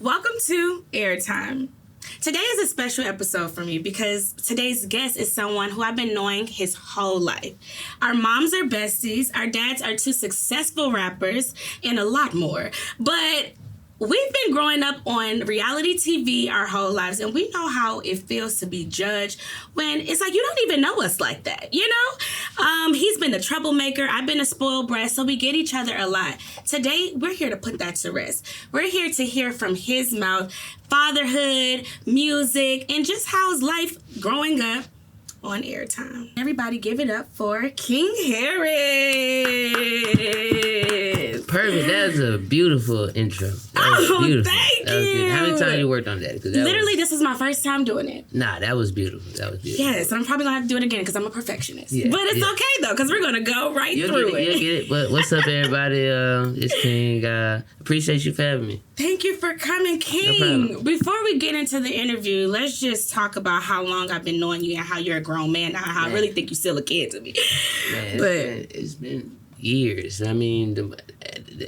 Welcome to Airtime. Today is a special episode for me because today's guest is someone who I've been knowing his whole life. Our moms are besties, our dads are two successful rappers, and a lot more. But we've been growing up on reality TV our whole lives, and we know how it feels to be judged when it's like you don't even know us like that, you know? He's been a troublemaker. I've been a spoiled brat, so we get each other a lot. Today, we're here to put that to rest. We're here to hear from his mouth fatherhood, music, and just how's life growing up on Airtime. Everybody give it up for King Harris. Perfect. That was a beautiful intro. Beautiful. Thank you. How many times you worked on that? Literally, this is my first time doing it. Nah, that was beautiful. Yes, and I'm probably going to have to do it again because I'm a perfectionist. Yeah, but it's okay, though, because we're going to go through it. You'll get it. But what's up, everybody? It's King. Appreciate you for having me. Thank you for coming, King. No, before we get into the interview, let's just talk about how long I've been knowing you and how you're a grown man now. How I really think you're still a kid to me. Man, it's been years. I mean,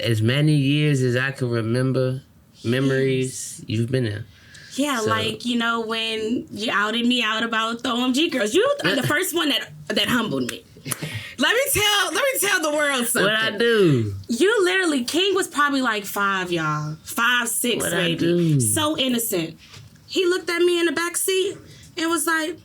as many years as I can remember, memories, you've been there. Yeah, so, like, you know, when you outed me out about the OMG girls, you are the first one that humbled me. Let me tell the world something. What I do? You literally, King was probably like 5, y'all. 5, 6, what maybe. I do? So innocent. He looked at me in the back seat and was like,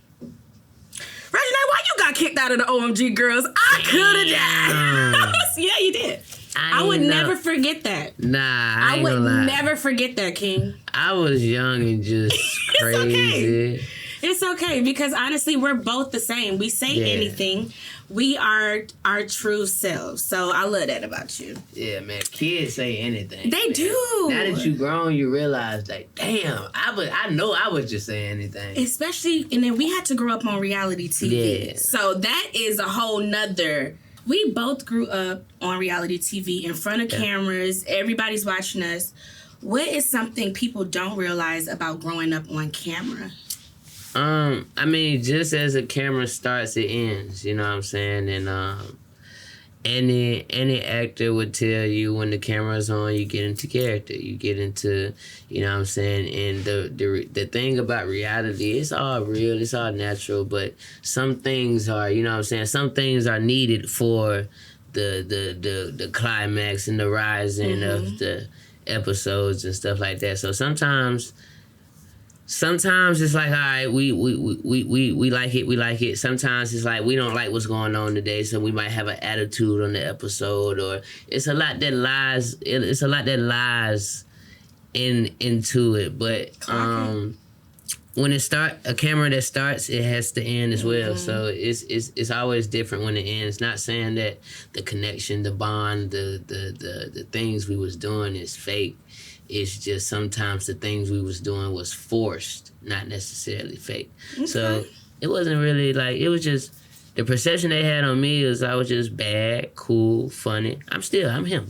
Reginae, why you got kicked out of the OMG girls? I could have died. Yeah, you did. I would never forget that. Nah, I would never forget that, King. I was young and just crazy. Okay. It's okay because honestly, we're both the same. We say anything. We are our true selves. So I love that about you. Yeah, man. Kids say anything. They do. Now that you grown, you realize like, damn, I know I would just say anything. Especially, and then we had to grow up on reality TV. Yeah. So that is a whole nother. We both grew up on reality TV in front of cameras. Everybody's watching us. What is something people don't realize about growing up on camera? I mean, just as a camera starts, it ends. You know what I'm saying? And any actor would tell you when the camera's on, you get into character. You get into, you know what I'm saying? And the thing about reality, it's all real, it's all natural, but some things are, you know what I'm saying? Some things are needed for the climax and the rising of the episodes and stuff like that. So sometimes it's like, all right, we like it. Sometimes it's like we don't like what's going on today, so we might have an attitude on the episode, or it's a lot that lies. It's a lot that lies into it. But when a camera that starts, it has to end as well. So it's always different when it ends. Not saying that the connection, the bond, the things we was doing is fake. It's just sometimes the things we was doing was forced, not necessarily fake. Okay. So it wasn't really like, it was just, the perception they had on me was I was just bad, cool, funny. I'm him.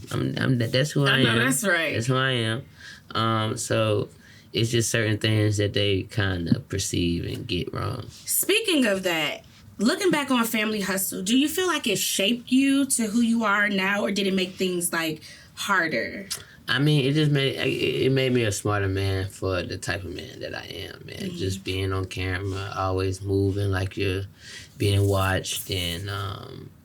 That's who I am. I know, that's right. That's who I am. So it's just certain things that they kind of perceive and get wrong. Speaking of that, looking back on Family Hustle, do you feel like it shaped you to who you are now, or did it make things like harder? I mean, it made me a smarter man for the type of man that I am, man. Just being on camera, always moving like you're being watched, and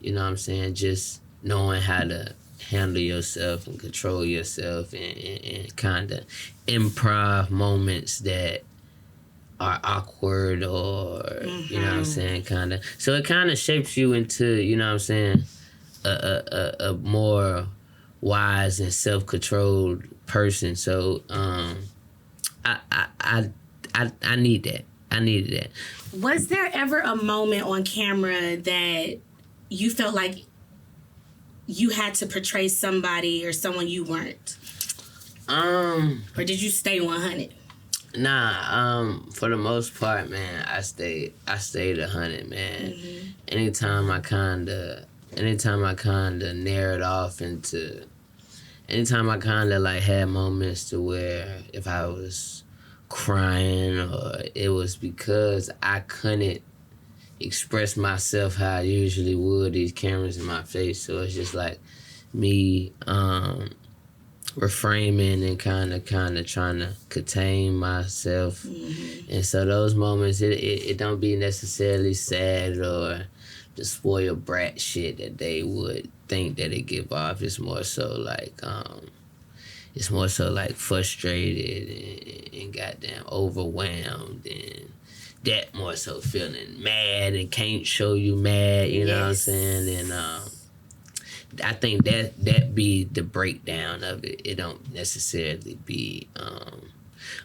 you know what I'm saying, just knowing how to handle yourself and control yourself, and kind of improv moments that are awkward, or you know what I'm saying, kind of. So it kind of shapes you into, you know what I'm saying, a more wise and self-controlled person. So I need that. I needed that. Was there ever a moment on camera that you felt like you had to portray somebody or someone you weren't? Or did you stay 100? Nah, for the most part, man, I stayed 100, man. Anytime I kinda narrowed off into, anytime I kinda like had moments to where if I was crying, or it was because I couldn't express myself how I usually would, these cameras in my face. So it's just like me reframing and kind of trying to contain myself. And so those moments, it don't be necessarily sad or the spoiled brat shit that they would think that it give off. It's more so like frustrated and goddamn overwhelmed, and that more so feeling mad and can't show you mad, you know what I'm saying? And I think that be the breakdown of it. It don't necessarily be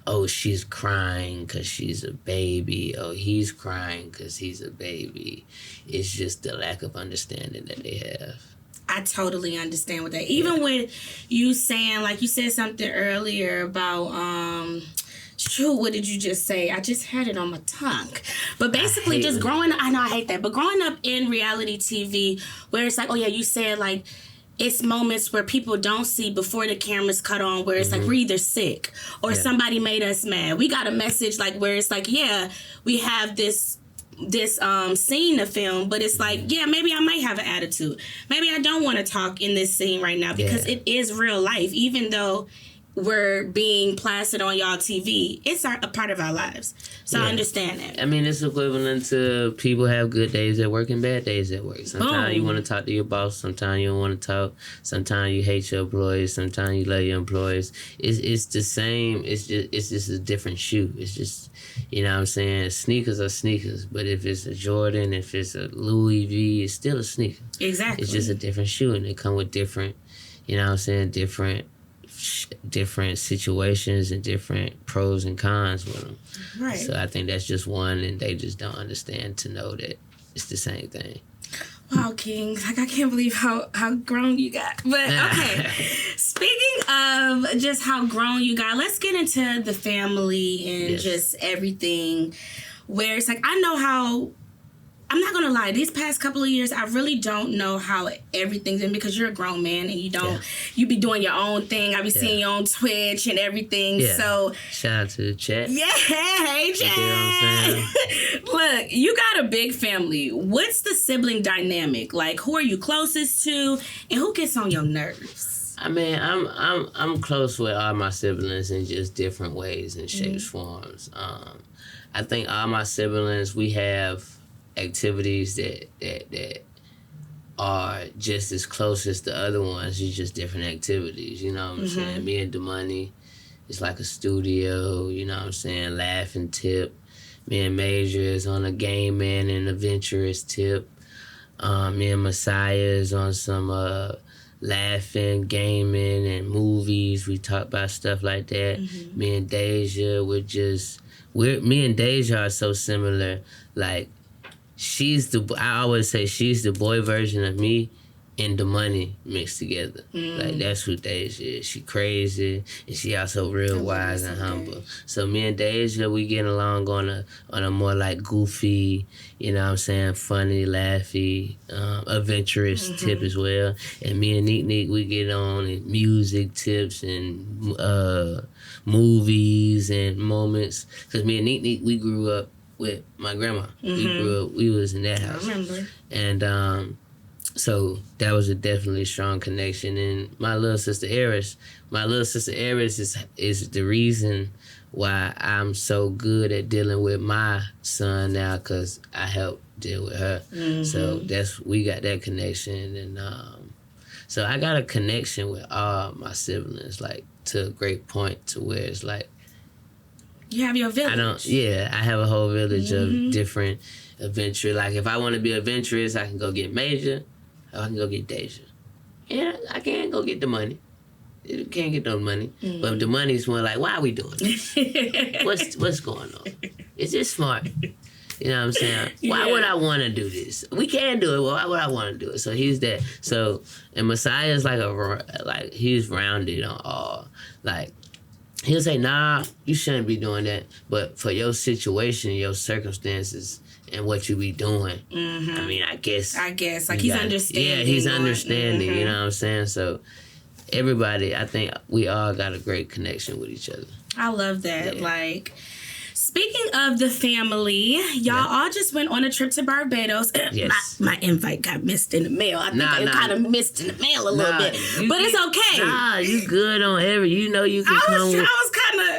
oh, she's crying because she's a baby. Oh, he's crying because he's a baby. It's just the lack of understanding that they have. I totally understand with that. Even with you saying, like you said something earlier about, what did you just say? I just had it on my tongue. But basically just growing up, I know I hate that, but growing up in reality TV where it's like, oh yeah, you said like, it's moments where people don't see before the cameras cut on where it's like we're either sick or somebody made us mad. We got a message like where it's like, yeah, we have this scene to film, but it's like, yeah, maybe I might have an attitude. Maybe I don't want to talk in this scene right now because it is real life. Even though we're being plastered on y'all TV, it's a part of our lives. So I understand that. I mean, it's equivalent to people have good days at work and bad days at work. Sometimes you want to talk to your boss. Sometimes you don't want to talk. Sometimes you hate your employees. Sometimes you love your employees. It's the same. It's just a different shoe. It's just, you know what I'm saying? Sneakers are sneakers. But if it's a Jordan, if it's a Louis V, it's still a sneaker. Exactly. It's just a different shoe, and they come with different, you know what I'm saying, different situations and different pros and cons with them. Right. So I think that's just one, and they just don't understand to know that it's the same thing. Wow, King. Like, I can't believe how grown you got. But, okay. Speaking of just how grown you got, let's get into the family and just everything where it's like, I know how... I'm not gonna lie, these past couple of years, I really don't know how everything's in because you're a grown man and you don't, you be doing your own thing. I be seeing you on Twitch and everything. Yeah. So shout out to the chat. Yeah, hey chat. You know what I'm saying? Look, you got a big family. What's the sibling dynamic? Like, who are you closest to and who gets on your nerves? I mean, I'm close with all my siblings in just different ways and shapes, forms. I think all my siblings, we have activities that are just as close as the other ones. It's just different activities, you know what I'm saying? Me and Damani, it's like a studio, you know what I'm saying? Laughing tip. Me and Major is on a gaming and adventurous tip. Me and Messiah is on some laughing, gaming, and movies. We talk about stuff like that. Me and Deja, me and Deja are so similar. Like, I always say she's the boy version of me and the money mixed together. Like, that's who Deja is. She crazy, and she also real wise and humble. So me and Deja, we get along on a more like goofy, you know what I'm saying, funny, laughy, adventurous tip as well. And me and Neek, we get on in music tips and movies and moments. Because me and Neek, we grew up with my grandma. We was in that house. I remember. And so that was a definitely strong connection. And my little sister Eris is the reason why I'm so good at dealing with my son now, because I helped deal with her. So we got that connection. And so I got a connection with all my siblings, like to a great point to where it's like, you have your village. I have a whole village of different adventure. Like, if I want to be adventurous, I can go get Major, or I can go get Deja. Yeah, I can't go get the money. You can't get no money. But the money's more like, why are we doing this? What's going on? Is this smart? You know what I'm saying? Why would I want to do this? We can do it. Well, why would I want to do it? So he's that. So, and Messiah's like he's rounded on all. Like, he'll say, nah, you shouldn't be doing that. But for your situation, your circumstances, and what you be doing, I mean, I guess. Like, he's understanding. Yeah, he's understanding, you know what I'm saying? So everybody, I think we all got a great connection with each other. I love that. Yeah. Like, Speaking of the family, y'all all just went on a trip to Barbados. Yes. My invite got missed in the mail. I think it kind of missed in the mail a little bit. But it's okay. Nah, you good on every. You know you can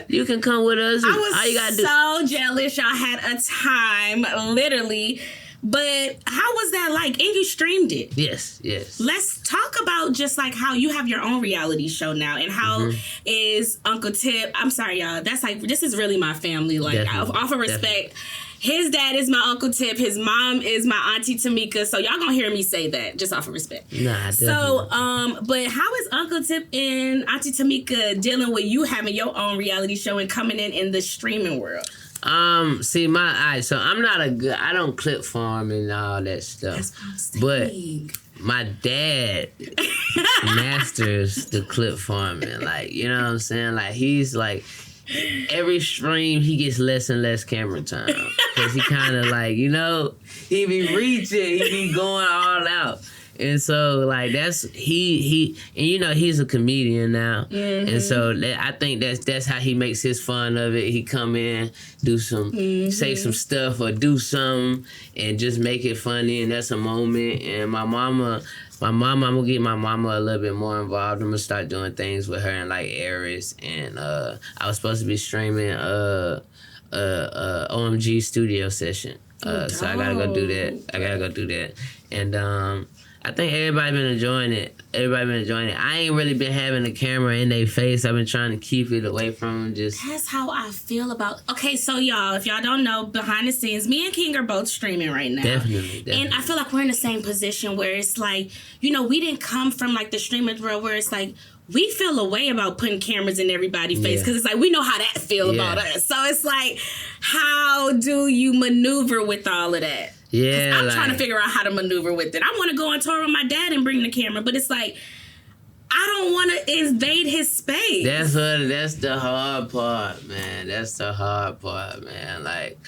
You can come with us. I was so jealous y'all had a time, literally. But how was that like? And you streamed it. Yes. Let's talk about just like how you have your own reality show now and how is Uncle Tip. I'm sorry, y'all. That's like, this is really my family. Like, off of respect. His dad is my Uncle Tip. His mom is my Auntie Tamika. So y'all gonna hear me say that just off of respect. Nah, definitely. So, but how is Uncle Tip and Auntie Tamika dealing with you having your own reality show and coming in the streaming world? So I'm not I don't clip farm and all that stuff. That's what I'm saying. But my dad masters the clip farming. Like, you know what I'm saying? Like, he's like, every stream he gets less and less camera time. Cause he kind of like, you know, he be reaching, he be going all out. And so, like, that's he and you know he's a comedian now, and so I think that's how he makes his fun of it. He come in, do some, say some stuff or do something, and just make it funny, and that's a moment. And my mama, I'm gonna get my mama a little bit more involved. I'm gonna start doing things with her and like Heir's, and I was supposed to be streaming OMG studio session, so I gotta go do that. And I think everybody been enjoying it. I ain't really been having the camera in their face. I've been trying to keep it away from them. That's how I feel about... Okay, so y'all, if y'all don't know, behind the scenes, me and King are both streaming right now. Definitely. And I feel like we're in the same position where it's like, you know, we didn't come from like the streaming world where it's like, we feel a way about putting cameras in everybody's face because it's like, we know how that feel about us. So it's like, how do you maneuver with all of that? Yeah, I'm trying to figure out how to maneuver with it. I want to go on tour with my dad and bring the camera, but it's like, I don't want to invade his space. That's the hard part, man. Like,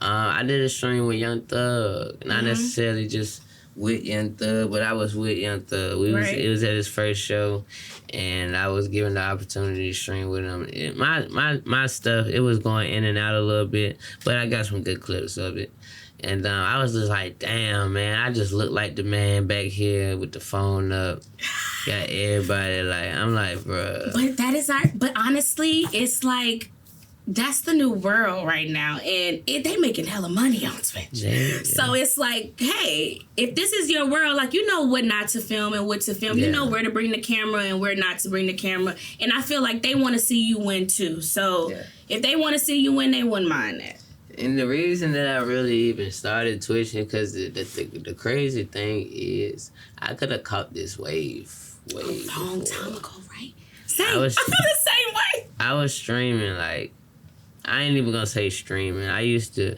I did a stream with Young Thug, not necessarily just with Young Thug, but I was with Young Thug. It was at his first show, and I was given the opportunity to stream with him. My stuff, it was going in and out a little bit, but I got some good clips of it. And I was just like, damn, man, I just look like the man back here with the phone up. Got everybody like, I'm like, bruh. But honestly, it's like, that's the new world right now. And they making hella money on Twitch. Yeah. So it's like, hey, if this is your world, like, you know what not to film and what to film. Yeah. You know where to bring the camera and where not to bring the camera. And I feel like they want to see you win too. So if they want to see you win, they wouldn't mind that. And the reason that I really even started twitching, because the crazy thing is, I could have caught this wave a long time ago, right? Same. I feel the same way. I was streaming, like, I ain't even gonna say streaming. I used to do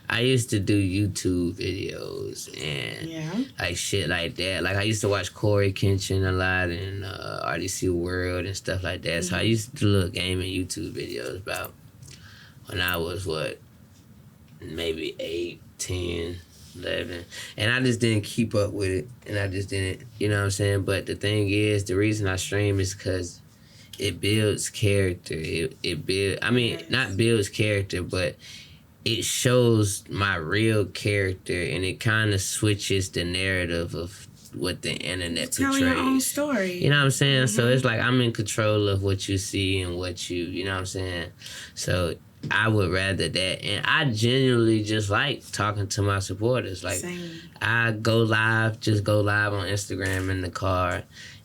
YouTube videos and like shit like that. Like, I used to watch Corey Kenshin a lot and RDC World and stuff like that. So I used to do little gaming YouTube videos about when I was maybe 8, 10, 11. And I just didn't keep up with it. And I just didn't, you know what I'm saying? But the thing is, the reason I stream is because it builds character. Not builds character, but it shows my real character, and it kind of switches the narrative of what the internet portrays. Tell your own story. You know what I'm saying? So it's like I'm in control of what you see and what you know what I'm saying? So I would rather that. And I genuinely just like talking to my supporters. Like, same. I go live on Instagram in the car.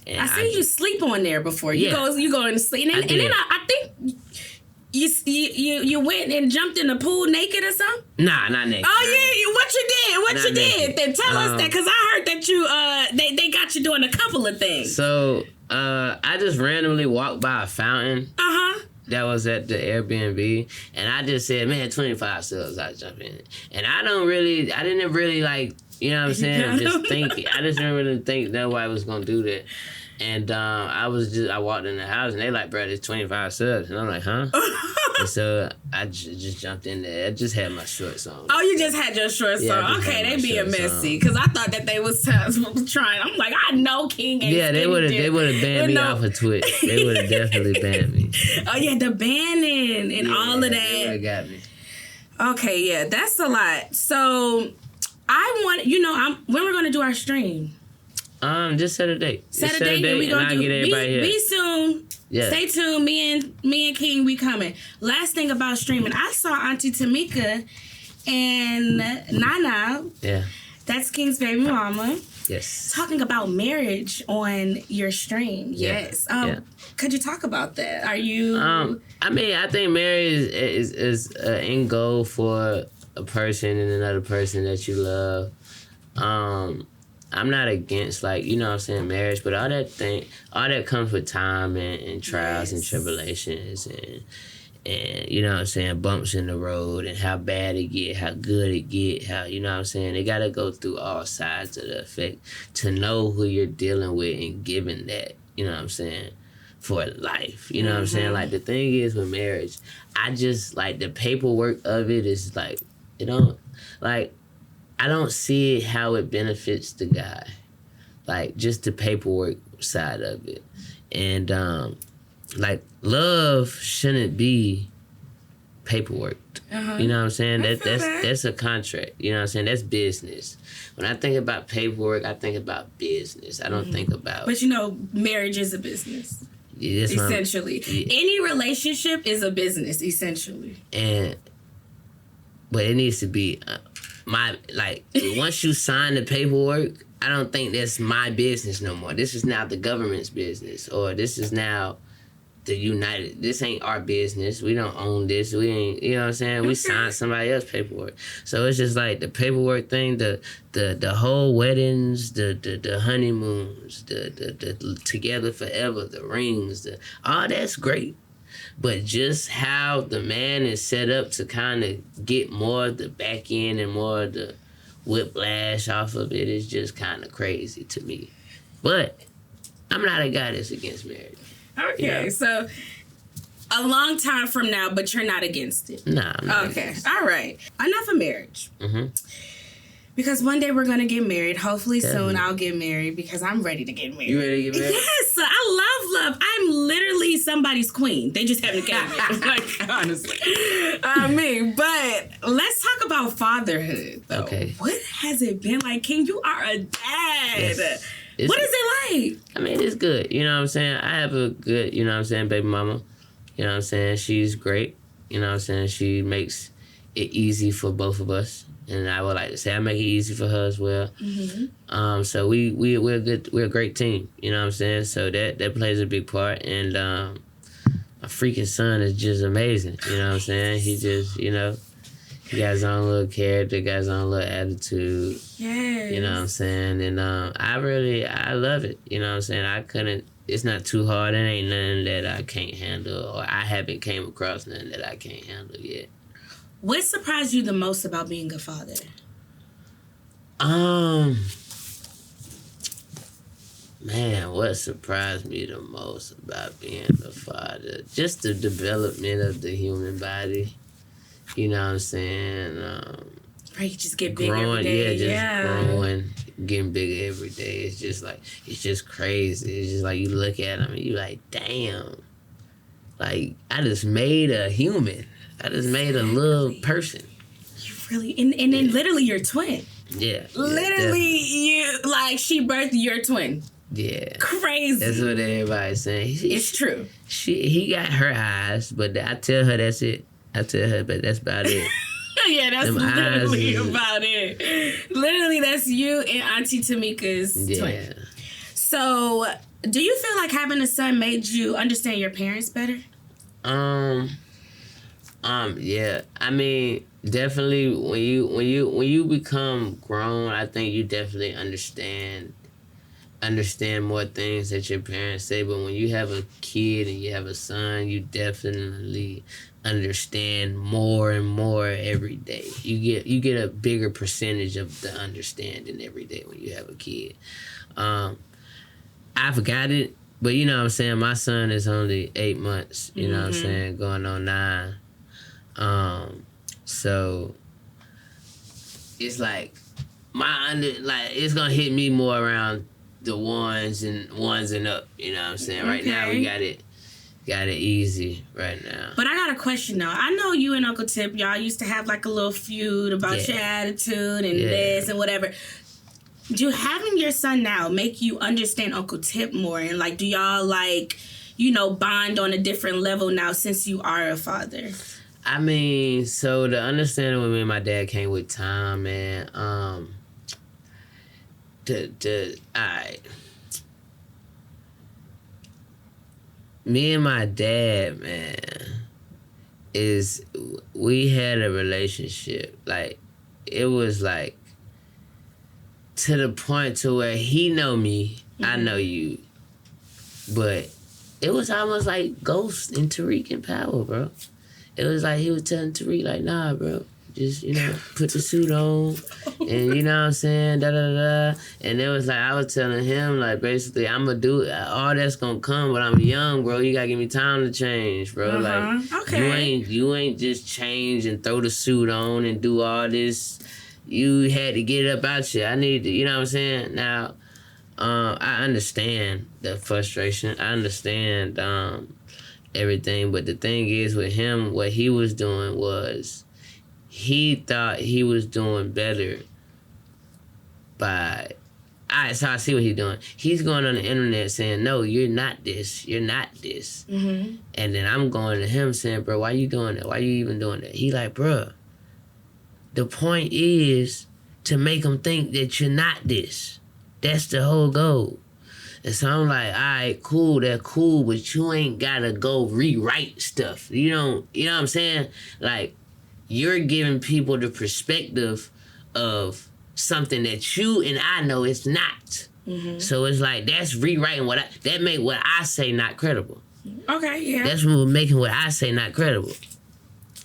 And I see you sleep on there before. You go and sleep. And then I think you went and jumped in the pool naked or something? Nah, not naked. Oh, what you did? Then tell us that, because I heard that you they got you doing a couple of things. So I just randomly walked by a fountain. That was at the Airbnb, and I just said, man, 25 subs, I'll jump in. And I didn't really like, you know what I'm saying, just think, I just didn't really think nobody was going to do that. And I walked in the house, and they like, bro, there's 25 subs. And I'm like, huh? And so I just jumped in there. I just had my shorts on. Oh, you just had your shorts on. Okay, they being messy. Because I thought that they was trying. I'm like, I know King ain't they would have banned me off of Twitch. They would have definitely banned me. Oh, yeah, the banning and all of that. They would have got me. Okay, yeah, that's a lot. So I want, when we're going to do our stream. Just set a date. Set a date and we gonna I'll get everybody here. Be soon. Yeah. Stay tuned. Me and King, we coming. Last thing about streaming, I saw Auntie Tamika and Nana. Yeah. That's King's baby mama. Yes. Talking about marriage on your stream. Yes. Could you talk about that? Are you? I mean, I think marriage is an end goal for a person and another person that you love. I'm not against, like, you know what I'm saying, marriage, but all that comes with time and trials and tribulations and you know what I'm saying, bumps in the road and how bad it get, how good it get, how, you know what I'm saying, they got to go through all sides of the effect to know who you're dealing with and giving that, you know what I'm saying, for life, you know what I'm saying? Like, the thing is with marriage, I just, like, the paperwork of it is, like, I don't see how it benefits the guy. Like, just the paperwork side of it. And, like, love shouldn't be paperwork. You know what I'm saying? That's a contract. You know what I'm saying? That's business. When I think about paperwork, I think about business. I don't think about... But, marriage is a business. Yeah, essentially. Any relationship is a business, essentially. But it needs to be... once you sign the paperwork, I don't think that's my business no more. This is now the government's business, or this is now this ain't our business. We don't own this. We ain't, you know what I'm saying? We signed somebody else's paperwork. So it's just like the paperwork thing, the whole weddings, the honeymoons, the together forever, the rings, all that's great. But just how the man is set up to kind of get more of the back end and more of the whiplash off of it is just kind of crazy to me. But I'm not a guy that's against marriage. Okay, so a long time from now, but you're not against it. Nah, I'm not okay, against all right. Enough of marriage. Mm-hmm. Because one day we're going to get married. Hopefully soon I'll get married because I'm ready to get married. You ready to get married? Yes, I love. I'm literally somebody's queen. They just haven't gotten it. Like, honestly. But let's talk about fatherhood, though. Okay. What has it been like? King, you are a dad. Yes. What is it like? I mean, it's good. You know what I'm saying? I have a good, you know what I'm saying, baby mama. You know what I'm saying? She's great. You know what I'm saying? She makes it easy for both of us. And I would like to say I make it easy for her as well. Mm-hmm. So we're good. We're a great team. You know what I'm saying? So that plays a big part. And my freaking son is just amazing. You know what I'm saying? He just, he got his own little character, got his own little attitude. Yes. You know what I'm saying? And I love it. You know what I'm saying? It's not too hard. It ain't nothing that I can't handle, or I haven't came across nothing that I can't handle yet. What surprised you the most about being a father? Man, what surprised me the most about being a father? Just the development of the human body. You know what I'm saying? Right, you just get big every day. Growing, getting bigger every day. It's just like, it's just crazy. It's just like you look at them and you like, damn. Like, I just made a human. I just made a little person. You really, and then literally your twin. Yeah. Literally, she birthed your twin. Yeah. Crazy. That's what everybody's saying. It's true. He got her eyes, but I tell her that's it. I tell her, but that's about it. Yeah, that's literally about it. Literally, that's you and Auntie Tamika's twin. So, do you feel like having a son made you understand your parents better? Yeah. I mean, definitely when you become grown, I think you definitely understand more things that your parents say. But when you have a kid and you have a son, you definitely understand more and more every day. You get a bigger percentage of the understanding every day when you have a kid. I forgot it, but you know what I'm saying, my son is only 8 months, you know what I'm saying, going on 9. So it's like it's gonna hit me more around the ones and up, you know what I'm saying? Right now we got it got it easy right now. But I got a question though. I know you and Uncle Tip, y'all used to have like a little feud about your attitude and this and whatever. Do having your son now make you understand Uncle Tip more? And like, do y'all like, you know, bond on a different level now since you are a father? I mean, so the understanding with me and my dad came with time, man. Me and my dad, man, we had a relationship. Like, it was like to the point to where he know me, I know you. But it was almost like Ghost and Tariq in Power, bro. It was like he was telling Tariq, like, nah, bro, just, you know, put the suit on and, you know what I'm saying, da-da-da-da. And it was like, I was telling him, like, basically, I'm going to do all that's going to come, but I'm young, bro. You got to give me time to change, bro. Like, you ain't just change and throw the suit on and do all this. You had to get it up out you. I need to, you know what I'm saying? Now, I understand the frustration. I understand everything, but the thing is with him, what he was doing was he thought he was doing better by... Alright, so I see what he's doing. He's going on the internet saying, no, you're not this. You're not this. And then I'm going to him saying, bro, why you doing that? Why you even doing that? He like, bro, the point is to make him think that you're not this. That's the whole goal. And so I'm like, all right, cool, that's cool, but you ain't gotta go rewrite stuff. You know what I'm saying? Like, you're giving people the perspective of something that you and I know it's not. So it's like, that's rewriting that make what I say not credible. Okay, yeah. That's what making what I say not credible.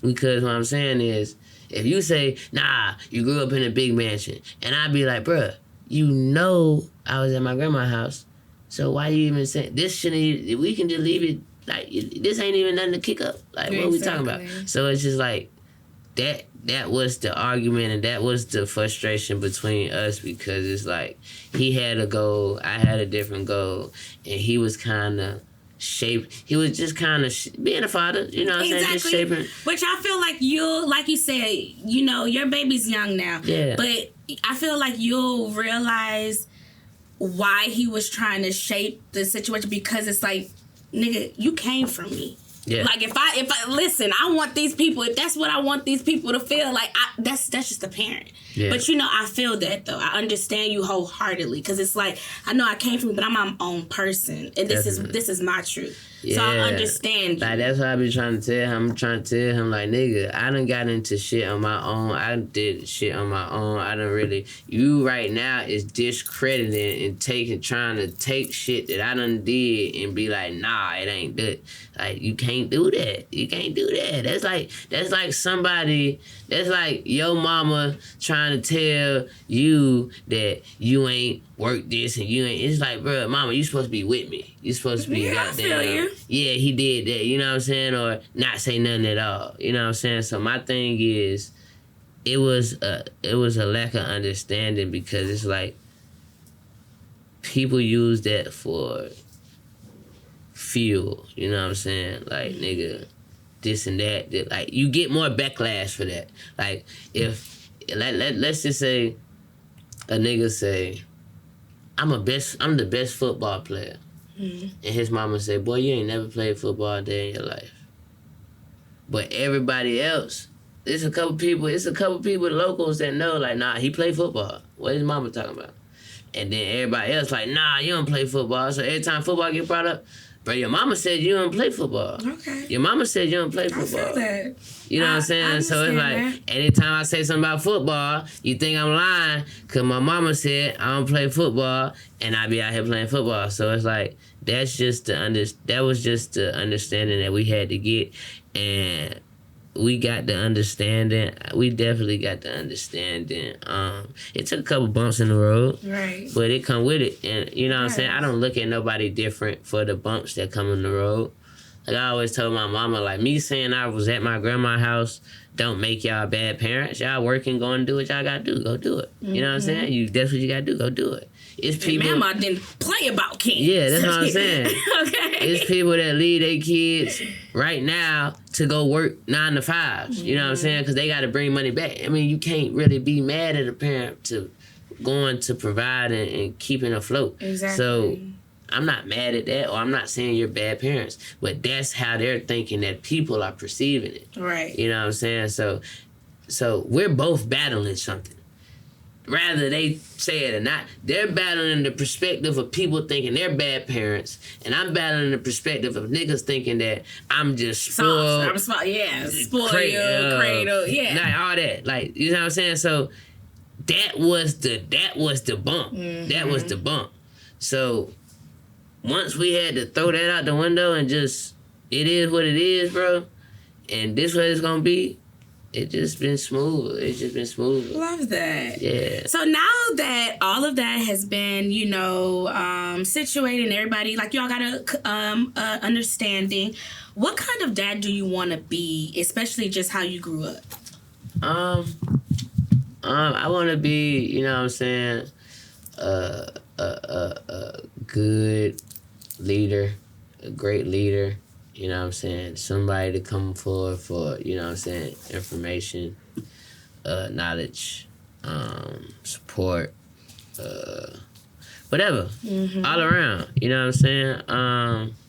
Because what I'm saying is, if you say, nah, you grew up in a big mansion, and I be like, bruh, you know I was at my grandma's house, so why you even saying this shouldn't even, we can just leave it, like, this ain't even nothing to kick up. Like, what are we talking about? So it's just like, that was the argument and that was the frustration between us, because it's like, he had a goal, I had a different goal, and he was kind of he was just kind of being a father, you know what I'm saying? Just shaping. Which I feel like like you said, you know, your baby's young now. Yeah. But I feel like you'll realize why he was trying to shape the situation, because it's like, nigga, you came from me. Yeah. Like, if I listen, I want these people, if that's what I want these people to feel, like, that's just a parent. Yeah. But, you know, I feel that, though. I understand you wholeheartedly, because it's like, I know I came from you, but I'm my own person, and this is my truth. Yeah. So I understand you. Like, that's what I be trying to tell him. I'm trying to tell him, like, nigga, I done got into shit on my own. I did shit on my own. I done really... You right now is discrediting and trying to take shit that I done did and be like, nah, it ain't good. Like, you can't do that. You can't do that. That's like somebody... That's like your mama trying to tell you that you ain't worked this and you ain't... It's like, bro, mama, you supposed to be with me. You supposed to be goddamn... Yeah, he did that, you know what I'm saying? Or not say nothing at all, you know what I'm saying? So my thing is, it was a lack of understanding, because it's like, people use that for fuel, you know what I'm saying? Like, nigga, this and that, like, you get more backlash for that. Like, if, let's just say, a nigga say, I'm the best football player. And his mama said, boy, you ain't never played football a day in your life. But everybody else, it's a couple people locals that know, like, nah, he played football. What his mama talking about? And then everybody else like, nah, you don't play football. So every time football get brought up, bro, your mama said you don't play football. Okay. Your mama said you don't play football. I feel that. You know what I'm saying? So it's like, anytime I say something about football, you think I'm lying, because my mama said I don't play football, and I be out here playing football. So it's like, that was just the understanding that we had to get, and we got the understanding. We definitely got the understanding. It took a couple bumps in the road, right? But it come with it, and you know what I'm saying. I don't look at nobody different for the bumps that come in the road. Like, I always told my mama, like, me saying I was at my grandma's house don't make y'all bad parents. Y'all working, going to do what y'all gotta do. Go do it. You know what I'm saying? That's what you gotta do. Go do it. it's people. Mama didn't play about kids. Yeah, that's what I'm saying. Okay. It's people that leave their kids right now to go work 9 to 5s. You know what I'm saying? Because they got to bring money back. I mean, you can't really be mad at a parent to going to provide and keeping afloat. Exactly. So I'm not mad at that, or I'm not saying you're bad parents, but that's how they're thinking that people are perceiving it. Right. You know what I'm saying? So we're both battling something. Rather they say it or not, they're battling the perspective of people thinking they're bad parents, and I'm battling the perspective of niggas thinking that I'm just spoiled. I'm spoiled, yeah. Spoiled, cradle, yeah. Like all that. Like, you know what I'm saying? So that was the bump. That was the bump. So once we had to throw that out the window and just, it is what it is, bro, and this what it's gonna be, it just been smooth. It's just been smooth. Love that. Yeah. So now that all of that has been, situated and everybody, like, y'all got a understanding, what kind of dad do you want to be, especially just how you grew up? I want to be, you know what I'm saying, a good leader, a great leader. You know what I'm saying? Somebody to come forward for, you know what I'm saying, information, knowledge, support, whatever. All around. You know what I'm saying?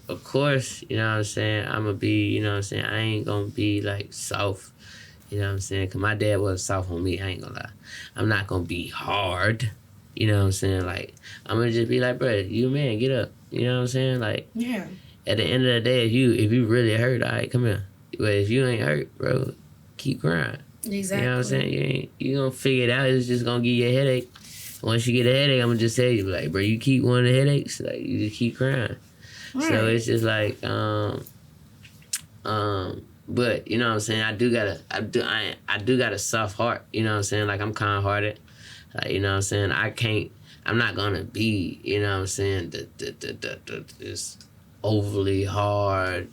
Of course, you know what I'm saying, I'm going to be, you know what I'm saying, I ain't going to be like soft. You know what I'm saying? Because my dad was soft on me, I ain't going to lie. I'm not going to be hard. You know what I'm saying? Like, I'm going to just be like, bro, you man, get up. You know what I'm saying? Like, yeah. At the end of the day, if you really hurt, all right, come here. But if you ain't hurt, bro, keep crying. Exactly. You know what I'm saying? You gonna figure it out. It's just gonna give you a headache. Once you get a headache, I'm gonna just tell you, like, bro, you keep wanting headaches, like, you just keep crying. Right. So it's just like, but you know what I'm saying? I do got a soft heart. You know what I'm saying? Like, I'm kind-hearted. Like, you know what I'm saying? I'm not gonna be, you know what I'm saying, this overly hard,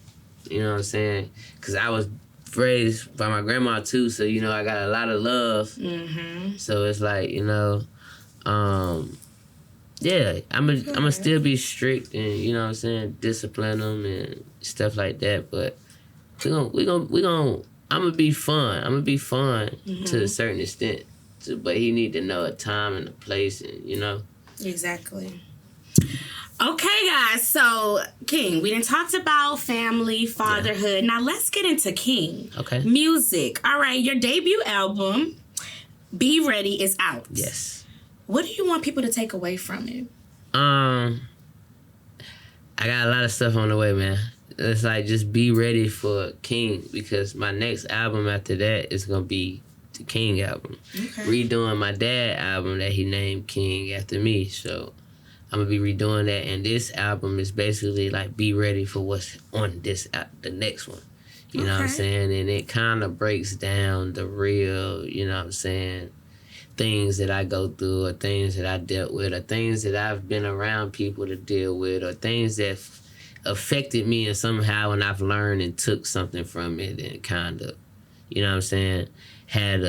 you know what I'm saying? Because I was raised by my grandma too, so, you know, I got a lot of love. So it's like, you know, yeah, I'm gonna still be strict and, you know what I'm saying, discipline them and stuff like that, but I'm gonna be fun. I'm gonna be fun to a certain extent. But he need to know a time and a place, and, you know. Exactly. Okay, guys, so King, we done talked about family, fatherhood. Yeah. Now let's get into King. Okay. Music. All right, your debut album, Be Ready, is out. Yes. What do you want people to take away from it? I got a lot of stuff on the way, man. It's like, just be ready for King, because my next album after that is gonna be the King album. Okay. Redoing my dad album that he named King after me, so I'm gonna be redoing that, and this album is basically like, be ready for what's on the next one. You know what I'm saying? And it kind of breaks down the real, you know what I'm saying, things that I go through, or things that I dealt with, or things that I've been around people to deal with, or things that affected me in somehow, and I've learned and took something from it, and kind of, you know what I'm saying, had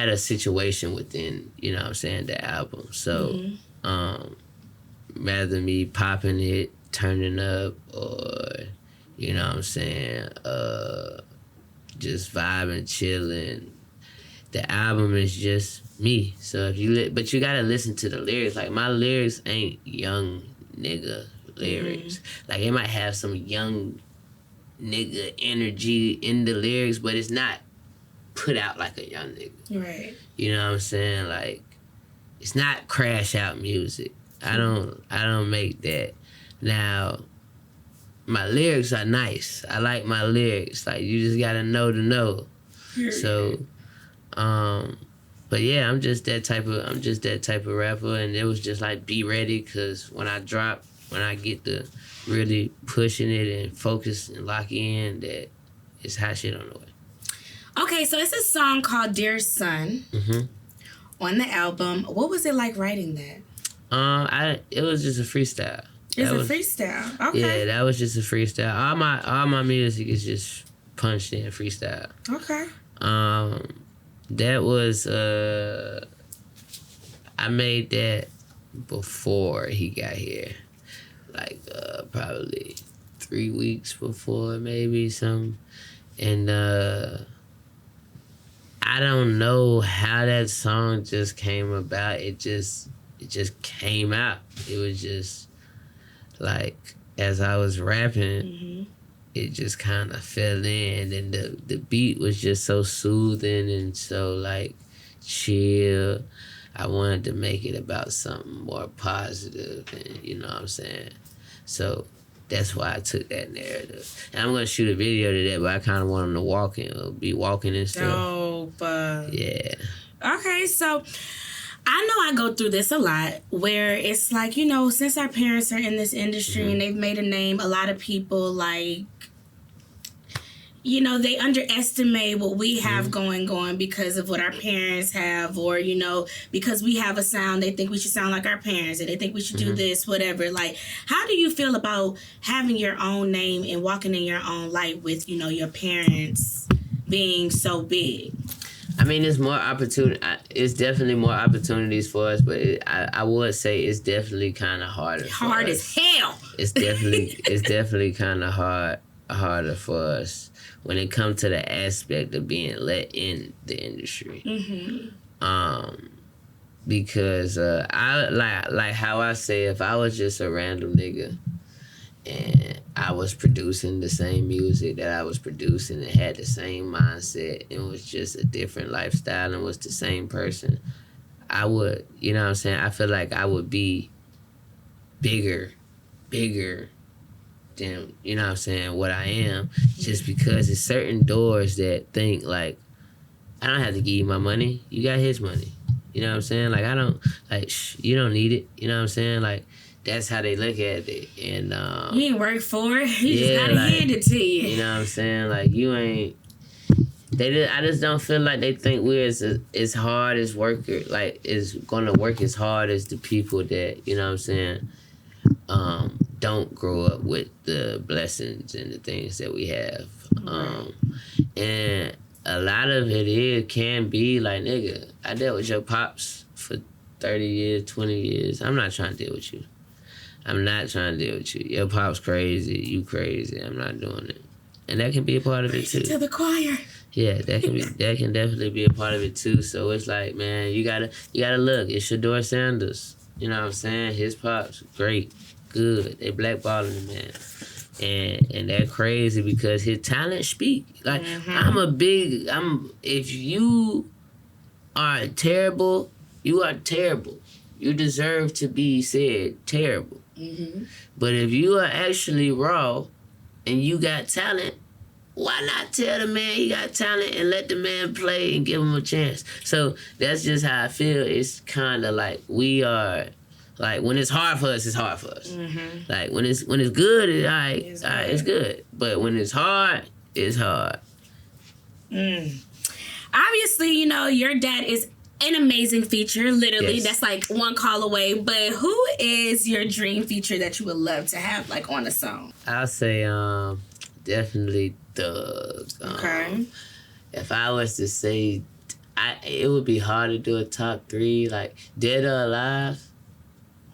a situation within, you know what I'm saying, the album. So, rather me popping it, turning up, or, you know what I'm saying, just vibing, chilling, the album is just me. So if you, but you gotta listen to the lyrics. Like, my lyrics ain't young nigga lyrics. Like, it might have some young nigga energy in the lyrics, but it's not put out like a young nigga. Right. You know what I'm saying? Like, it's not crash out music. I don't make that. Now, my lyrics are nice. I like my lyrics. Like, you just gotta know to know. So, but yeah, I'm just that type of rapper, and it was just like, be ready, because when I get to really pushing it and focus and lock in, that it's hot shit on the way. Okay, so it's a song called Dear Son on the album. What was it like writing that? It was just a freestyle. It's a freestyle. Okay. Yeah, that was just a freestyle. All my music is just punched in freestyle. Okay. That was I made that before he got here. Like, probably 3 weeks before, maybe some. And I don't know how that song just came about. It just came out. It was just like, as I was rapping, it just kind of fell in, and the beat was just so soothing and so like chill. I wanted to make it about something more positive, and you know what I'm saying? So that's why I took that narrative. And I'm gonna shoot a video to that, but I kind of want him to be walking and stuff. Dope. Yeah. Okay, so I know I go through this a lot where it's like, you know, since our parents are in this industry and they've made a name, a lot of people like, you know, they underestimate what we have going because of what our parents have, or, you know, because we have a sound, they think we should sound like our parents, and they think we should do this, whatever. Like, how do you feel about having your own name and walking in your own light with, you know, your parents being so big? I mean, it's more opportunity. It's definitely more opportunities for us, but I would say it's definitely kind of harder. Hard as hell. It's definitely kind of harder for us when it comes to the aspect of being let in the industry. Because I like how I say, if I was just a random nigga and I was producing the same music that I was producing and had the same mindset and was just a different lifestyle and was the same person, I would, you know what I'm saying? I feel like I would be bigger than, you know what I'm saying, what I am, just because it's certain doors that think like, I don't have to give you my money. You got his money. You know what I'm saying? Like, I don't, like, you don't need it. You know what I'm saying? Like, that's how they look at it. And you ain't work for it. You just gotta hand it to you. You know what I'm saying? Like, you ain't. I just don't feel like they think we're as hard as worker. Like, is gonna work as hard as the people that, you know what I'm saying, don't grow up with the blessings and the things that we have. And a lot of it can be like, nigga, I dealt with your pops for 30 years, 20 years. I'm not trying to deal with you. I'm not trying to deal with you. Your pop's crazy. You crazy. I'm not doing it. And that can be a part of it too. To the choir. Yeah, that can definitely be a part of it too. So it's like, man, you gotta look. It's Shador Sanders. You know what I'm saying? His pops, great, good. They blackballing him, man. And they're crazy because his talent speak. Like, if you are terrible, you are terrible. You deserve to be said terrible. But if you are actually raw and you got talent, why not tell the man he got talent and let the man play and give him a chance? So that's just how I feel. It's kind of like we are, like, when it's hard for us, it's hard for us. Like, when it's good, it's good. But when it's hard, it's hard. Obviously, you know, your dad is an amazing feature, literally. Yes. That's like one call away. But who is your dream feature that you would love to have, like, on a song? I'll say definitely Thug. Okay. If I was to say, it would be hard to do a top 3, like Dead or Alive.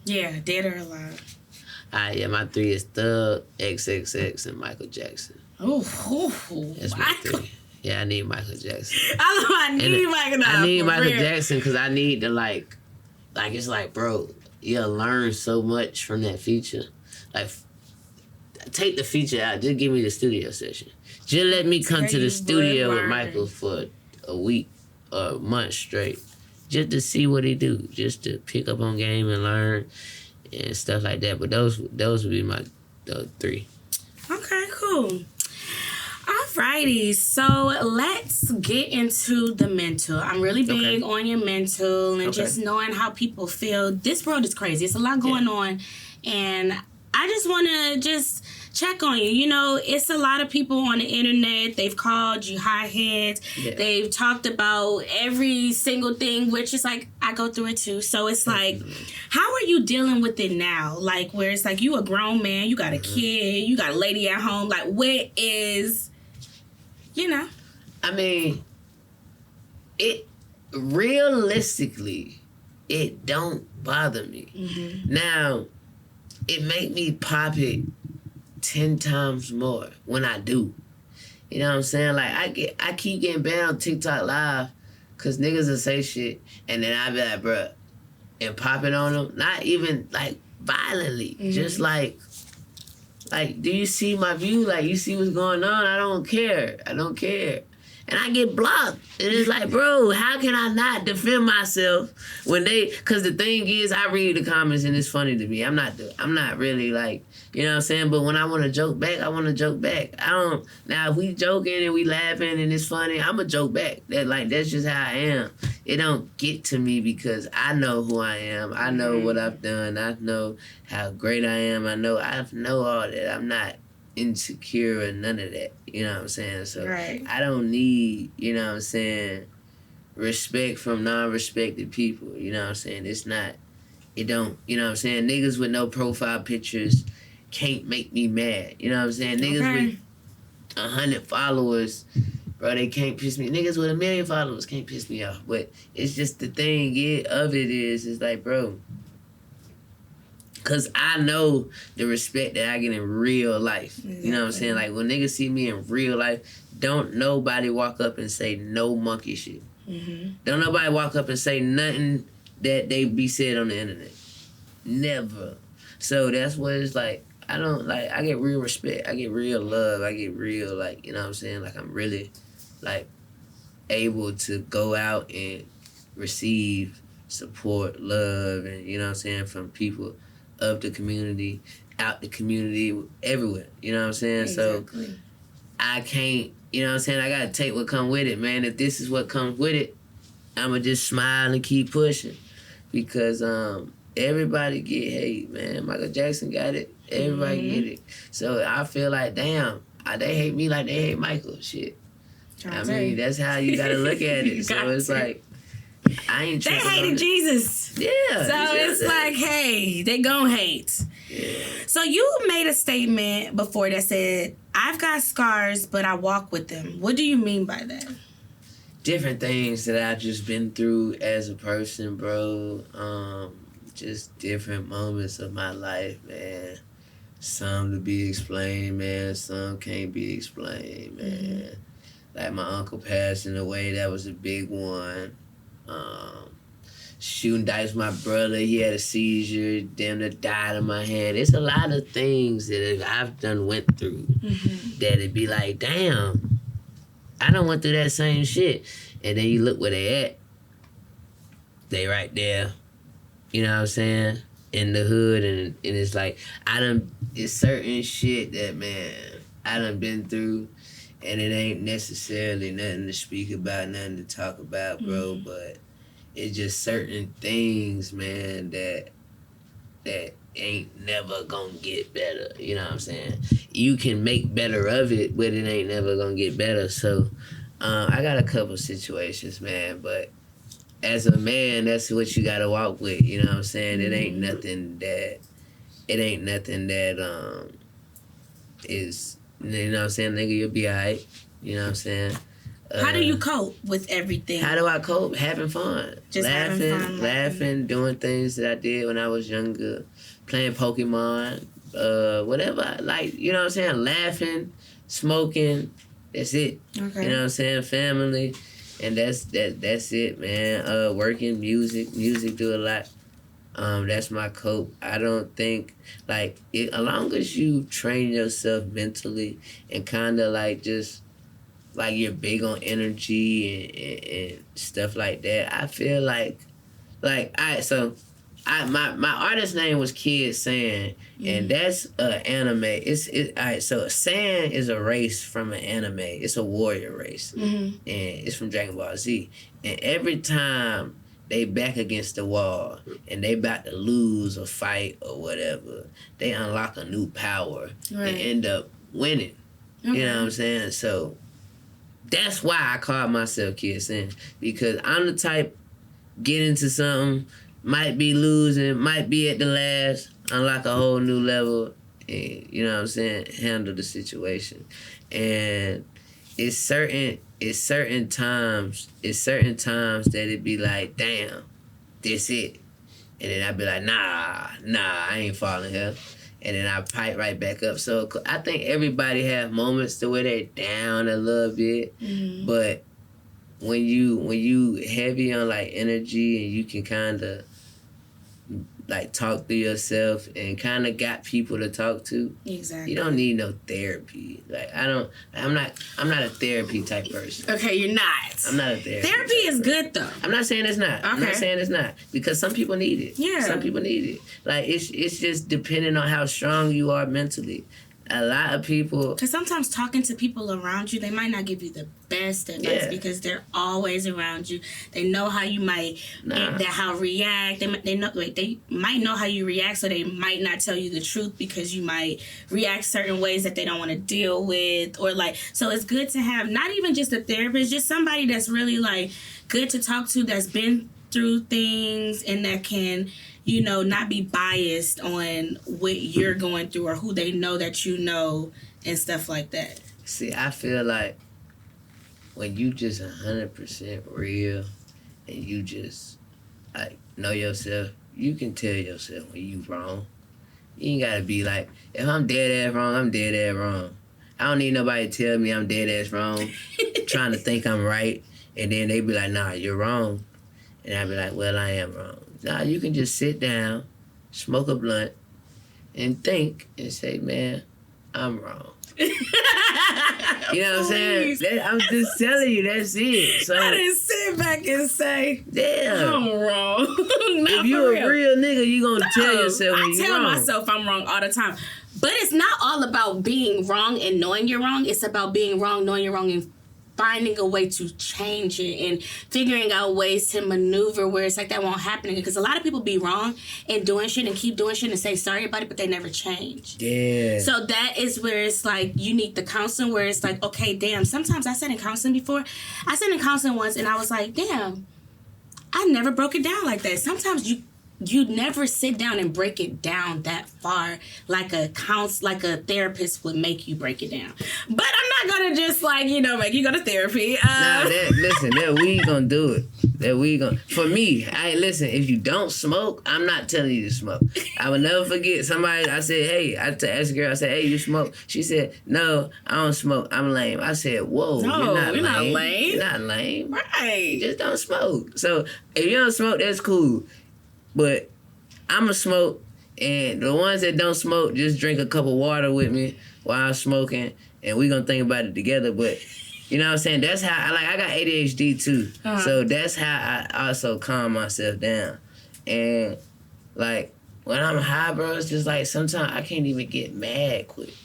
Yeah, Dead or Alive. Yeah, my 3 is Thug, XXX, and Michael Jackson. That's my 3. Yeah, I need Michael Jackson. I need Michael Jackson because I need to like it's like, bro, you'll learn so much from that feature. Like, take the feature out. Just give me the studio session. Just let me come to the studio with Michael for a week or a month straight, just to see what he do, just to pick up on game and learn and stuff like that. But those would be my 3. Okay, cool. Alrighty, so let's get into the mental. I'm really big on your mental and just knowing how people feel. This world is crazy. It's a lot going on, and I just want to just check on you. You know, it's a lot of people on the internet. They've called you hotheads. Yeah. They've talked about every single thing, which is like, I go through it too. So it's like, how are you dealing with it now? Like, where it's like, you a grown man, you got a kid, you got a lady at home. Like, where is, you know? I mean, it realistically, it don't bother me. Now, it make me pop it 10 times more when I do. You know what I'm saying? Like, I keep getting banned on TikTok Live because niggas will say shit, and then I be like, bruh, and popping on them, not even, like, violently, just like, do you see my view? Like, you see what's going on? I don't care. And I get blocked. And it's like, bro, how can I not defend myself when because the thing is, I read the comments and it's funny to me. I'm not really like, you know what I'm saying? But when I want to joke back, I want to joke back. Now if we joking and we laughing and it's funny, I'm going to joke back. That's just how I am. It don't get to me because I know who I am. I know what I've done. I know how great I am. I know all that. I'm not insecure or none of that. You know what I'm saying? So I don't need, you know what I'm saying, respect from non-respected people. You know what I'm saying? It don't, you know what I'm saying? Niggas with no profile pictures can't make me mad. You know what I'm saying? Niggas with 100 followers, bro, they can't piss me. Niggas with 1 million followers can't piss me off. But it's just the thing of it is like, bro, because I know the respect that I get in real life. Exactly. You know what I'm saying? Like, when niggas see me in real life, don't nobody walk up and say no monkey shit. Don't nobody walk up and say nothing that they be said on the internet. Never. So that's what it's like. I get real respect. I get real love. I get real, like, you know what I'm saying? Like, I'm really, like, able to go out and receive support, love, and, you know what I'm saying, from people of the community, out the community, everywhere. You know what I'm saying? Exactly. So I can't, you know what I'm saying? I gotta take what come with it, man. If this is what comes with it, I'ma just smile and keep pushing. Because everybody get hate, man. Michael Jackson got it. Everybody get it. So I feel like, damn, they hate me like they hate Michael. Shit. I mean, that's how you gotta look at it. So it's like, I ain't they hated Jesus. Yeah. So it's like, hey, they gon' hate. Yeah. So you made a statement before that said, I've got scars, but I walk with them. What do you mean by that? Different things that I've just been through as a person, bro. Just different moments of my life, man. Some to be explained, man. Some can't be explained, man. Like my uncle passing away, that was a big one. Shooting dice with my brother, he had a seizure, damn near died in my hand. It's a lot of things that I've done went through that it'd be like, damn, I done went through that same shit. And then you look where they at. They right there. You know what I'm saying? In the hood, and it's like, it's certain shit that, man, I done been through, and it ain't necessarily nothing to speak about, nothing to talk about, bro, but it's just certain things, man, that ain't never gonna get better. You know what I'm saying? You can make better of it, but it ain't never gonna get better. So, I got a couple situations, man, but as a man, that's what you gotta walk with. You know what I'm saying? It ain't nothing that is, you know what I'm saying, nigga, you'll be alright. You know what I'm saying? How do you cope with everything? How do I cope? Having fun. Just laughing, doing things that I did when I was younger, playing Pokemon, whatever. Like, you know what I'm saying? Laughing, smoking, that's it. Okay. You know what I'm saying? Family, and that's it, man. Working, music do a lot. That's my cope. I don't think, like, as long as you train yourself mentally and kind of like just, like, you're big on energy and stuff like that, I feel like my artist name was Kid Sand, and that's anime. Alright, so Sand is a race from an anime. It's a warrior race, and it's from Dragon Ball Z. And every time they back against the wall and they about to lose a fight or whatever, they unlock a new power and end up winning. Okay. You know what I'm saying? So that's why I call myself Kid Sand, because I'm the type, get into something, might be losing, might be at the last, unlock a whole new level, and, you know what I'm saying, handle the situation. And it's certain times that it be like, damn, this it. And then I'd be like, nah, I ain't falling here. And then I pipe right back up. So I think everybody have moments to where they're down a little bit. Mm-hmm. But when you heavy on like energy and you can kind of like talk to yourself and kind of got people to talk to. Exactly. You don't need no therapy. Like I'm not a therapy type person. Okay, you're not. I'm not a therapy. Therapy is good though. I'm not saying it's not. Okay. I'm not saying it's not because some people need it. Yeah. Some people need it. Like it's just depending on how strong you are mentally. A lot of people. Because sometimes talking to people around you, they might not give you the best advice because they're always around you. They know how you might react. They might know how you react, so they might not tell you the truth because you might react certain ways that they don't want to deal with, or like. So it's good to have not even just a therapist, just somebody that's really like good to talk to, that's been through things and that can, you know, not be biased on what you're going through or who they know that you know and stuff like that. See, I feel like when you just 100% real and you just like know yourself, you can tell yourself when you wrong. You ain't gotta be like, if I'm dead ass wrong, I'm dead ass wrong. I don't need nobody to tell me I'm dead ass wrong, trying to think I'm right, and then they be like, nah, you're wrong. And I be like, well, I am wrong. Nah, you can just sit down, smoke a blunt, and think and say, man, I'm wrong. You know what I'm saying? I'm just telling you, that's it. So I didn't sit back and say, damn, I'm wrong. If you a real nigga, you gonna tell yourself when you wrong. I tell myself I'm wrong all the time. But it's not all about being wrong and knowing you're wrong. It's about being wrong, knowing you're wrong, and finding a way to change it and figuring out ways to maneuver where it's like that won't happen again. Because a lot of people be wrong and doing shit and keep doing shit and say sorry about it, but they never change. Yeah. So that is where it's like you need the counseling where it's like, okay, damn. Sometimes I sat in counseling before. I sat in counseling once and I was like, damn, I never broke it down like that. Sometimes you never sit down and break it down that far like a therapist would make you break it down. But I'm not gonna just like, you know, make you go to therapy. That we gonna do it. For me, if you don't smoke, I'm not telling you to smoke. I will never forget somebody, I said, hey, I asked a girl, I said, hey, you smoke? She said, no, I don't smoke, I'm lame. I said, whoa, no, you're not lame. You're not lame. Right. You just don't smoke. So if you don't smoke, that's cool. But I'ma smoke, and the ones that don't smoke, just drink a cup of water with me while I'm smoking, and we gonna think about it together. But you know what I'm saying? That's how I got ADHD too, so that's how I also calm myself down. And like when I'm high, bro, it's just like sometimes I can't even get mad quick.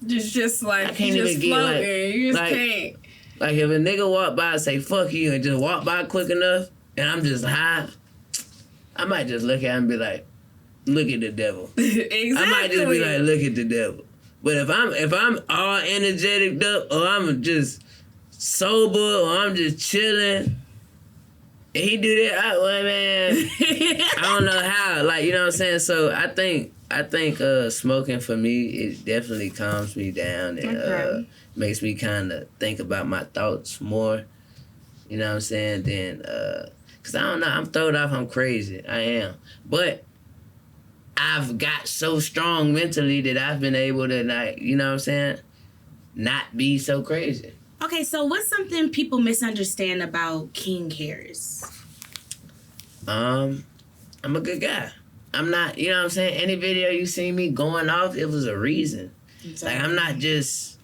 Just like I can't even get like you just can't. Like if a nigga walk by and say fuck you and just walk by quick enough, and I'm just high, I might just look at him and be like, look at the devil. Exactly. I might just be like, look at the devil. But if I'm all energetic up, or I'm just sober, or I'm just chilling, and he do that, man, I don't know how. Like, you know what I'm saying? So I think smoking for me, it definitely calms me down and makes me kind of think about my thoughts more. You know what I'm saying? Then, because I don't know, I'm thrown off, I'm crazy. I am. But I've got so strong mentally that I've been able to, like, you know what I'm saying, not be so crazy. Okay, so what's something people misunderstand about King Heirs? I'm a good guy. I'm not, you know what I'm saying, any video you see me going off, it was a reason. Exactly. Like, I'm not just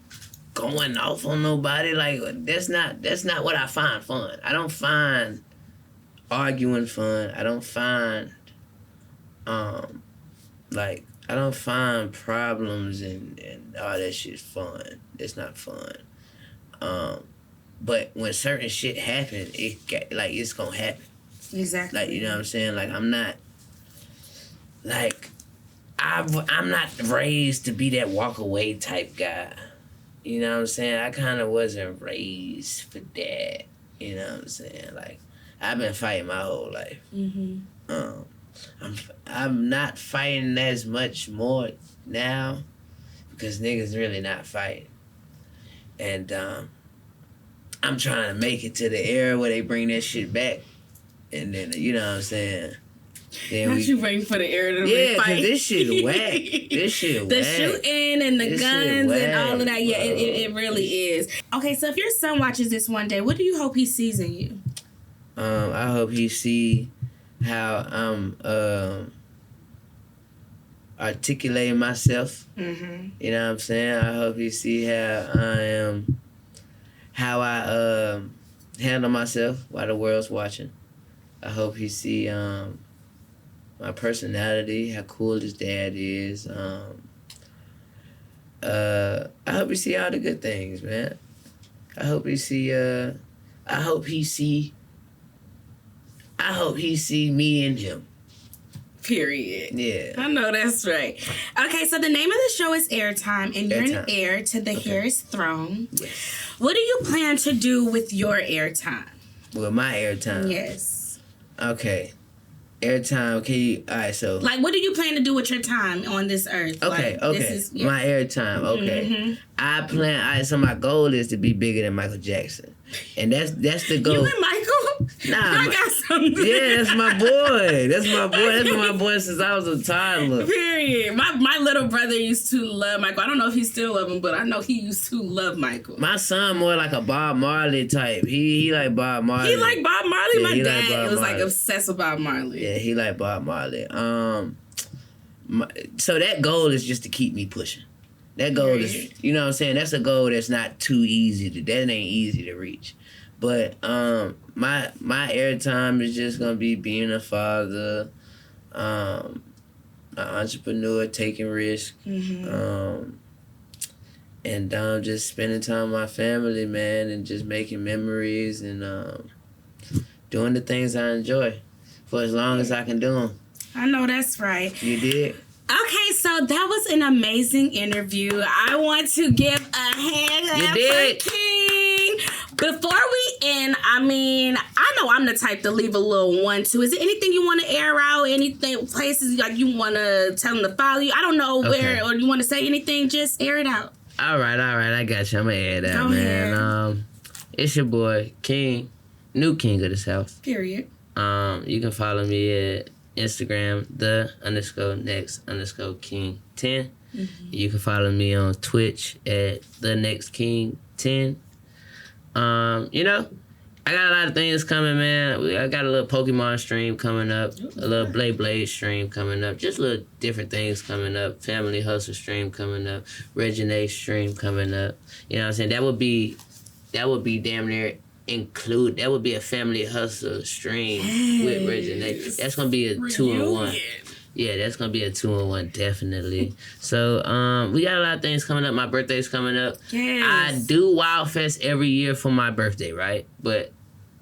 going off on nobody. Like, that's not what I find fun. I don't find arguing fun. I don't find I don't find problems and all that shit fun. It's not fun. But when certain shit happen, it's gonna happen. Exactly. Like, you know what I'm saying? Like, I'm not, like, I'm not raised to be that walk away type guy. You know what I'm saying? I kind of wasn't raised for that. You know what I'm saying? Like, I've been fighting my whole life. Mm-hmm. I'm not fighting as much more now because niggas really not fighting. And I'm trying to make it to the era where they bring that shit back. And then, you know what I'm saying? Then Not you waiting for the air to yeah, fight. cause this shit whack. This shit the whack. shooting and the this guns whack, and all of that. Yeah, bro. it really is. Okay, so if your son watches this one day, what do you hope he sees in you? I hope he see how I'm articulating myself. Mm-hmm. You know what I'm saying? I hope he see how I handle myself while the world's watching. I hope he see my personality, how cool his dad is. I hope he see all the good things, man. I hope he see me and him. Period. Yeah. I know that's right. Okay, so the name of the show is Airtime, and you're an Airtime. heir to the Heir's throne. Yes. What do you plan to do with your airtime? With my airtime. Yes. Okay. Airtime, can you... Alright, so... Like, what do you plan to do with your time on this earth? Okay, like, okay. This is, yeah. My airtime, okay. Mm-hmm. I plan... so my goal is to be bigger than Michael Jackson. And that's the goal. You and Michael? Nah, I got something. Yeah, that's my boy. That's my boy. That's been my boy since I was a toddler. Period. My little brother used to love Michael. I don't know if he still love him, but I know he used to love Michael. My son more like a Bob Marley type. He like Bob Marley. He like Bob Marley. Yeah, My he dad like Bob was like Marley. obsessed with Bob Marley. Yeah, he like Bob Marley. So that goal is just to keep me pushing. That goal is, you know what I'm saying? That's a goal that's not too easy to, that ain't easy to reach. But my airtime is just gonna be being a father, an entrepreneur, taking risks, Mm-hmm. and just spending time with my family, man, and just making memories and doing the things I enjoy for as long as I can do them. I know that's right. You did? Okay, so that was an amazing interview. I want to give a hand You clap did. for King. Before we end, I mean, I know I'm the type to leave a little 1-2. Is there anything you want to air out? Anything, places like you want to tell them to follow you? I don't know where, or you want to say anything? Just air it out. All right, I got you. I'm gonna add that, Go man. ahead. It's your boy King, new king of this house. Period. You can follow me at Instagram, _next_king10. Mm-hmm. You can follow me on Twitch at thenextking10. You know, I got a lot of things coming, man. I got a little Pokemon stream coming up, a little Blade stream coming up, just little different things coming up. Family Hustle stream coming up, Reginae stream coming up. You know what I'm saying? That would be damn near include. That would be a Family Hustle stream with Reginae. That's gonna be a 2-in-1. Yeah, that's gonna be a 2-in-1, definitely. So, we got a lot of things coming up. My birthday's coming up. Yes. I do Wild Fest every year for my birthday, right? But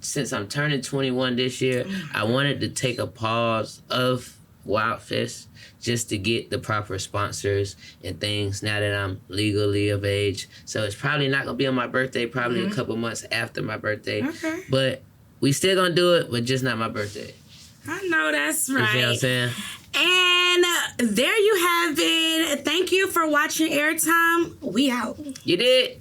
since I'm turning 21 this year, I wanted to take a pause of Wild Fest just to get the proper sponsors and things now that I'm legally of age. So it's probably not gonna be on my birthday, probably a couple months after my birthday. Okay. But we still gonna do it, but just not my birthday. I know that's right. You see what I'm saying? And there you have it. Thank you for watching Airtime. We out. You did.